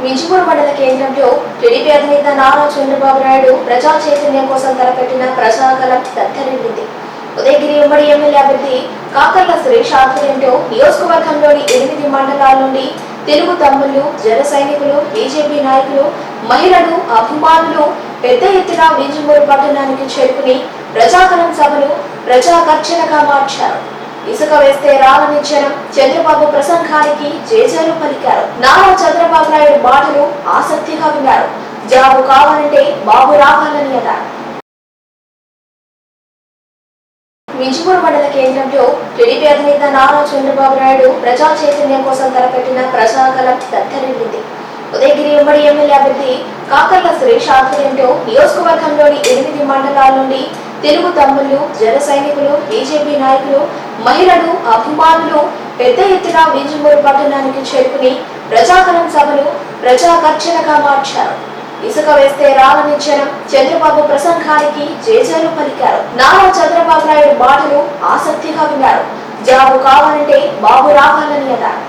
మించుమూరు మండల కేంద్రంలో టీడీపీ అధినేత నారా చంద్రబాబు నాయుడు ప్రజా చైతన్యం కోసం తలపెట్టిన ప్రజాగలం దత్తరిల్లింది. ఉదయగిరి ఉమ్మడి ఎమ్మెల్యే అభ్యర్థి కాకర్ల సురేష్ ఆధ్వర్యంలో నియోజకవర్గంలోని 8 మండలాల నుండి తెలుగు తమ్ముళ్లు, జన సైనికులు, బీజేపీ నాయకులు, మహిళలు, అభిమానులు పెద్ద ఎత్తున మించుమూరు పట్టణానికి చేరుకుని ప్రజాగలం సభను ప్రజాగర్జనగా మార్చారు. ఇసుక వేస్తే రాలని జనం చంద్రబాబు ప్రసంగానికి జేజేలు పలికారు. నారా చంద్రబాబు నాయుడు మాటలు ఆసక్తిగా విన్నారు. జాబు కావాలంటే బాబు రావాలని అన్నారు. మించుమూరు మండల కేంద్రంలో టీడీపీ అధినేత నారా చంద్రబాబు నాయుడు ప్రజా చైతన్యం కోసం తలపెట్టిన ప్రజాగలం దత్తరిల్లింది. ఉదయగిరి ఉమ్మడి ఎమ్మెల్యే అభ్యర్థి కాకర్ల సురేష్ ఆధ్వర్యంలో నియోజకవర్గంలోని 8 మండలాల నుండి తెలుగు తమ్ముళ్లు, జన సైనికులు, బీజేపీ నాయకులు, మహిళలు, అభిమానులు పెద్ద ఎత్తున మించుమూరు పట్టణానికి చేరుకుని ప్రజాగలం సభను ప్రజాగర్జనగా మార్చారు. ఇసుక వేస్తే రాలని జనం చంద్రబాబు ప్రసంగానికి జేజేలు పలికారు. నారా చంద్రబాబు నాయుడు మాటలు ఆసక్తిగా విన్నారు. జాబు కావాలంటే బాబు రావాలని అన్నారు.